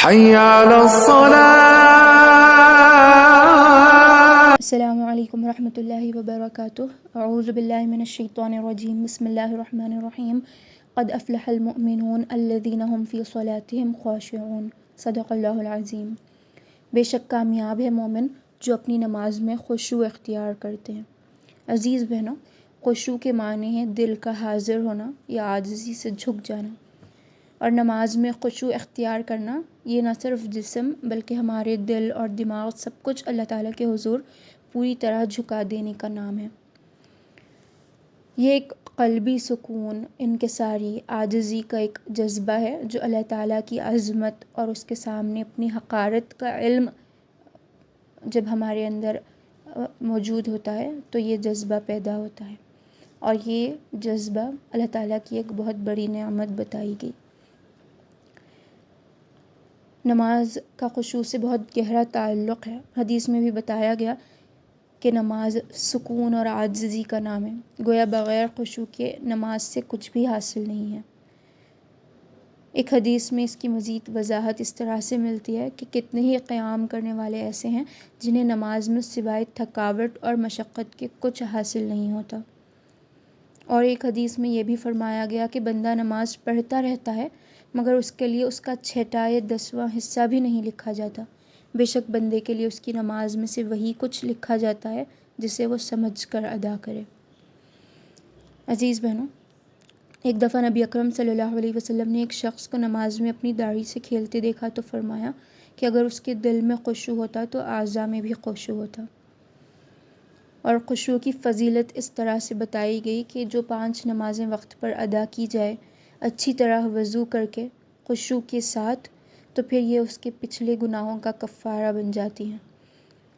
حي على الصلاة. السلام علیکم ورحمۃ اللہ وبرکاتہ۔ اعوذ باللہ من الشیطان الرجیم، بسم اللہ الرحمن الرحیم۔ قد افلح المؤمنون الذین هم فی صلاتهم خاشعون، صدق اللہ العظیم۔ بے شک کامیاب ہے مومن جو اپنی نماز میں خشوع اختیار کرتے ہیں۔ عزیز بہنوں، خشوع کے معنی ہے دل کا حاضر ہونا یا عاجزی سے جھک جانا، اور نماز میں خشوع اختیار کرنا یہ نہ صرف جسم بلکہ ہمارے دل اور دماغ سب کچھ اللہ تعالیٰ کے حضور پوری طرح جھکا دینے کا نام ہے۔ یہ ایک قلبی سکون، انکساری، عاجزی کا ایک جذبہ ہے جو اللہ تعالیٰ کی عظمت اور اس کے سامنے اپنی حقارت کا علم جب ہمارے اندر موجود ہوتا ہے تو یہ جذبہ پیدا ہوتا ہے، اور یہ جذبہ اللہ تعالیٰ کی ایک بہت بڑی نعمت بتائی گئی۔ نماز کا خشوع سے بہت گہرا تعلق ہے۔ حدیث میں بھی بتایا گیا کہ نماز سکون اور عاجزی کا نام ہے، گویا بغیر خشوع کے نماز سے کچھ بھی حاصل نہیں ہے۔ ایک حدیث میں اس کی مزید وضاحت اس طرح سے ملتی ہے کہ کتنے ہی قیام کرنے والے ایسے ہیں جنہیں نماز میں سوائے تھکاوٹ اور مشقت کے کچھ حاصل نہیں ہوتا۔ اور ایک حدیث میں یہ بھی فرمایا گیا کہ بندہ نماز پڑھتا رہتا ہے مگر اس کے لیے اس کا 6 10واں حصہ بھی نہیں لکھا جاتا۔ بے شک بندے کے لیے اس کی نماز میں سے وہی کچھ لکھا جاتا ہے جسے وہ سمجھ کر ادا کرے۔ عزیز بہنوں، ایک دفعہ نبی اکرم صلی اللہ علیہ وسلم نے ایک شخص کو نماز میں اپنی داڑھی سے کھیلتے دیکھا تو فرمایا کہ اگر اس کے دل میں خشوع ہوتا تو اعضاء میں بھی خشوع ہوتا۔ اور خشوع کی فضیلت اس طرح سے بتائی گئی کہ جو 5 نمازیں وقت پر ادا کی جائے اچھی طرح وضو کر کے خشوع کے ساتھ، تو پھر یہ اس کے پچھلے گناہوں کا کفارہ بن جاتی ہیں۔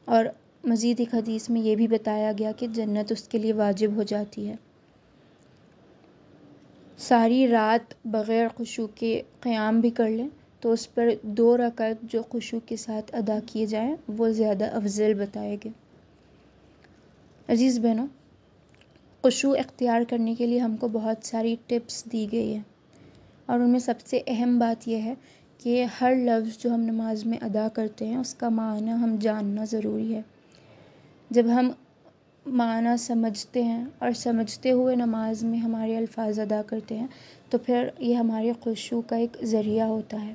اور مزید ایک حدیث میں یہ بھی بتایا گیا کہ جنت اس کے لیے واجب ہو جاتی ہے۔ ساری رات بغیر خشوع کے قیام بھی کر لیں تو اس پر 2 رکعت جو خشوع کے ساتھ ادا کیے جائیں وہ زیادہ افضل بتائے گئے۔ عزیز بہنوں، خشوع اختیار کرنے کے لیے ہم کو بہت ساری ٹپس دی گئی ہیں، اور ان میں سب سے اہم بات یہ ہے کہ ہر لفظ جو ہم نماز میں ادا کرتے ہیں اس کا معنی ہم جاننا ضروری ہے۔ جب ہم معنی سمجھتے ہیں اور سمجھتے ہوئے نماز میں ہمارے الفاظ ادا کرتے ہیں تو پھر یہ ہمارے خشوع کا ایک ذریعہ ہوتا ہے۔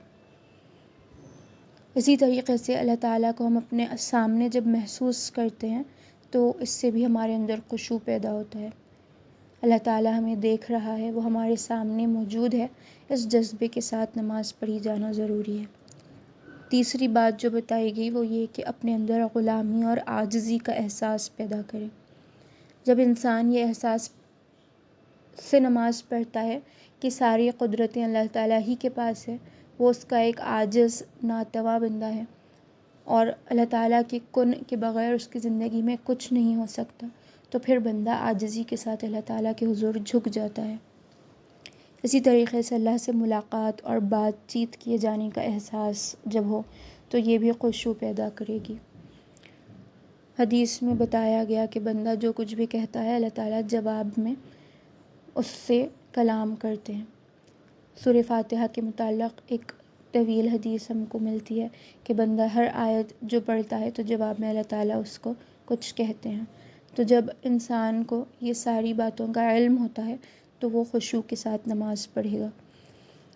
اسی طریقے سے اللہ تعالیٰ کو ہم اپنے سامنے جب محسوس کرتے ہیں تو اس سے بھی ہمارے اندر خشوع پیدا ہوتا ہے۔ اللہ تعالیٰ ہمیں دیکھ رہا ہے، وہ ہمارے سامنے موجود ہے، اس جذبے کے ساتھ نماز پڑھی جانا ضروری ہے۔ تیسری بات جو بتائی گئی وہ یہ کہ اپنے اندر غلامی اور عاجزی کا احساس پیدا کرے۔ جب انسان یہ احساس سے نماز پڑھتا ہے کہ ساری قدرتیں اللہ تعالیٰ ہی کے پاس ہے، وہ اس کا ایک عاجز ناتواں بندہ ہے، اور اللہ تعالیٰ کے کن کے بغیر اس کی زندگی میں کچھ نہیں ہو سکتا، تو پھر بندہ عاجزی کے ساتھ اللہ تعالیٰ کے حضور جھک جاتا ہے۔ اسی طریقے سے اللہ سے ملاقات اور بات چیت کیے جانے کا احساس جب ہو تو یہ بھی خشوع پیدا کرے گی۔ حدیث میں بتایا گیا کہ بندہ جو کچھ بھی کہتا ہے اللہ تعالیٰ جواب میں اس سے کلام کرتے ہیں۔ سورہ فاتحہ کے متعلق ایک طویل حدیث ہم کو ملتی ہے کہ بندہ ہر آیت جو پڑھتا ہے تو جواب میں اللہ تعالیٰ اس کو کچھ کہتے ہیں۔ تو جب انسان کو یہ ساری باتوں کا علم ہوتا ہے تو وہ خشوع کے ساتھ نماز پڑھے گا۔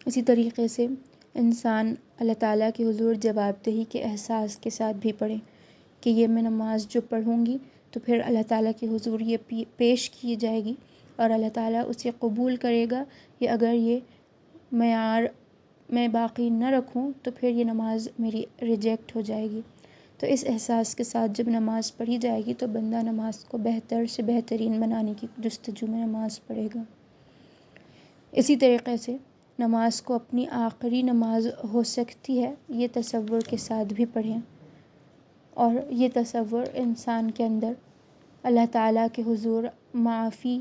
اسی طریقے سے انسان اللہ تعالیٰ کے حضور جواب دہی کے احساس کے ساتھ بھی پڑھے کہ یہ میں نماز جو پڑھوں گی تو پھر اللہ تعالیٰ کے حضور یہ پیش کی جائے گی اور اللہ تعالیٰ اسے قبول کرے گا، یا اگر یہ معیار میں باقی نہ رکھوں تو پھر یہ نماز میری ریجیکٹ ہو جائے گی۔ تو اس احساس کے ساتھ جب نماز پڑھی جائے گی تو بندہ نماز کو بہتر سے بہترین بنانے کی جستجو میں نماز پڑھے گا۔ اسی طریقے سے نماز کو اپنی آخری نماز ہو سکتی ہے یہ تصور کے ساتھ بھی پڑھیں، اور یہ تصور انسان کے اندر اللہ تعالیٰ کے حضور معافی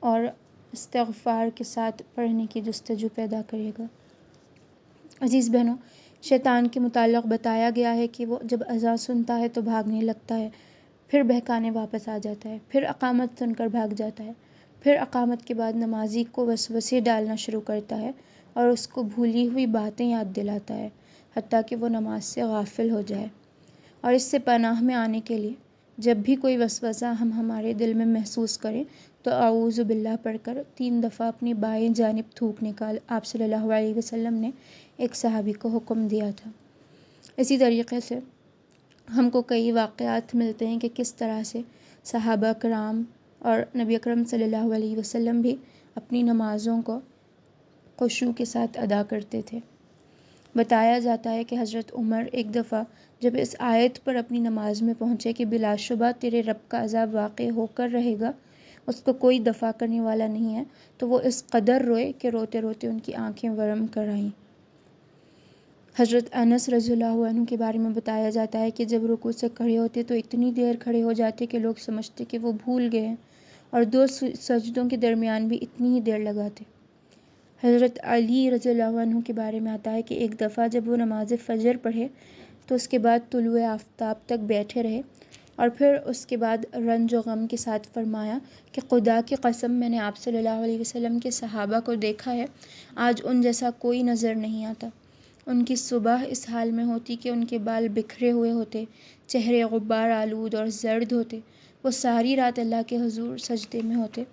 اور استغفار کے ساتھ پڑھنے کی جستجو پیدا کرے گا۔ عزیز بہنوں، شیطان کے متعلق بتایا گیا ہے کہ وہ جب اذان سنتا ہے تو بھاگنے لگتا ہے، پھر بہکانے واپس آ جاتا ہے، پھر اقامت سن کر بھاگ جاتا ہے، پھر اقامت کے بعد نمازی کو وسوسے ڈالنا شروع کرتا ہے اور اس کو بھولی ہوئی باتیں یاد دلاتا ہے حتیٰ کہ وہ نماز سے غافل ہو جائے۔ اور اس سے پناہ میں آنے کے لیے جب بھی کوئی وسوسہ ہم ہمارے دل میں محسوس کریں تو اعوذ باللہ پڑھ کر 3 دفعہ اپنی بائیں جانب تھوکنے کا آپ صلی اللہ علیہ وسلم نے ایک صحابی کو حکم دیا تھا۔ اسی طریقے سے ہم کو کئی واقعات ملتے ہیں کہ کس طرح سے صحابہ کرام اور نبی اکرم صلی اللہ علیہ وسلم بھی اپنی نمازوں کو خشوع کے ساتھ ادا کرتے تھے۔ بتایا جاتا ہے کہ حضرت عمر ایک دفعہ جب اس آیت پر اپنی نماز میں پہنچے کہ بلا شبہ تیرے رب کا عذاب واقع ہو کر رہے گا، اس کو کوئی دفع کرنے والا نہیں ہے، تو وہ اس قدر روئے کہ روتے روتے ان کی آنکھیں ورم کر آئیں۔ حضرت انس رضی اللہ عنہ کے بارے میں بتایا جاتا ہے کہ جب رکوع سے کھڑے ہوتے تو اتنی دیر کھڑے ہو جاتے کہ لوگ سمجھتے کہ وہ بھول گئے ہیں، اور 2 سجدوں کے درمیان بھی اتنی ہی دیر لگاتے۔ حضرت علی رضی اللہ عنہ کے بارے میں آتا ہے کہ ایک دفعہ جب وہ نماز فجر پڑھے تو اس کے بعد طلوع آفتاب تک بیٹھے رہے، اور پھر اس کے بعد رنج و غم کے ساتھ فرمایا کہ خدا کی قسم میں نے آپ صلی اللہ علیہ وسلم کے صحابہ کو دیکھا ہے، آج ان جیسا کوئی نظر نہیں آتا۔ ان کی صبح اس حال میں ہوتی کہ ان کے بال بکھرے ہوئے ہوتے، چہرے غبار آلود اور زرد ہوتے، وہ ساری رات اللہ کے حضور سجدے میں ہوتے،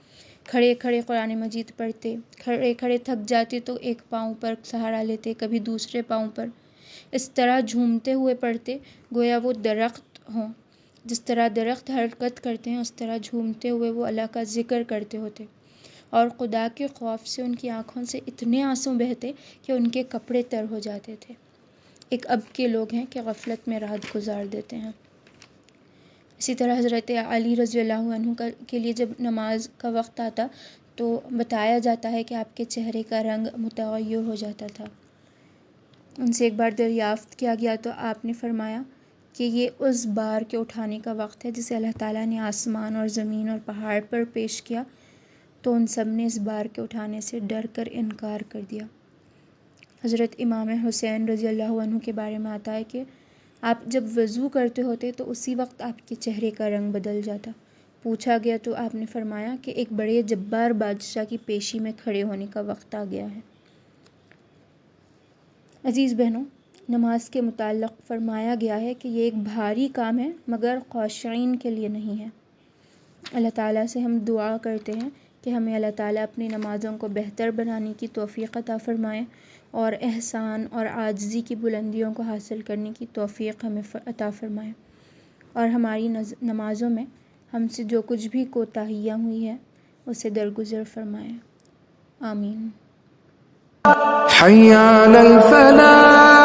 کھڑے کھڑے قرآن مجید پڑھتے، کھڑے کھڑے تھک جاتے تو ایک پاؤں پر سہارا لیتے، کبھی دوسرے پاؤں پر، اس طرح جھومتے ہوئے پڑھتے گویا وہ درخت ہوں، جس طرح درخت حرکت کرتے ہیں اس طرح جھومتے ہوئے وہ اللہ کا ذکر کرتے ہوتے، اور خدا کے خوف سے ان کی آنکھوں سے اتنے آنسو بہتے کہ ان کے کپڑے تر ہو جاتے تھے۔ ایک اب کے لوگ ہیں کہ غفلت میں رات گزار دیتے ہیں۔ اسی طرح حضرت علی رضی اللہ عنہ کے لیے جب نماز کا وقت آتا تو بتایا جاتا ہے کہ آپ کے چہرے کا رنگ متغیر ہو جاتا تھا۔ ان سے ایک بار دریافت کیا گیا تو آپ نے فرمایا کہ یہ اس بار کے اٹھانے کا وقت ہے جسے اللہ تعالیٰ نے آسمان اور زمین اور پہاڑ پر پیش کیا، تو ان سب نے اس بار کے اٹھانے سے ڈر کر انکار کر دیا۔ حضرت امام حسین رضی اللہ عنہ کے بارے میں آتا ہے کہ آپ جب وضو کرتے ہوتے تو اسی وقت آپ کے چہرے کا رنگ بدل جاتا۔ پوچھا گیا تو آپ نے فرمایا کہ ایک بڑے جبار بادشاہ کی پیشی میں کھڑے ہونے کا وقت آ گیا ہے۔ عزیز بہنوں، نماز کے متعلق فرمایا گیا ہے کہ یہ ایک بھاری کام ہے مگر خاشعین کے لیے نہیں ہے۔ اللہ تعالیٰ سے ہم دعا کرتے ہیں کہ ہمیں اللہ تعالیٰ اپنی نمازوں کو بہتر بنانے کی توفیق عطا فرمائے، اور احسان اور عاجزی کی بلندیوں کو حاصل کرنے کی توفیق ہمیں عطا فرمائے، اور ہماری نمازوں میں ہم سے جو کچھ بھی کوتاہیاں ہوئی ہیں اسے درگزر فرمائے۔ آمین۔ حي على الفلاح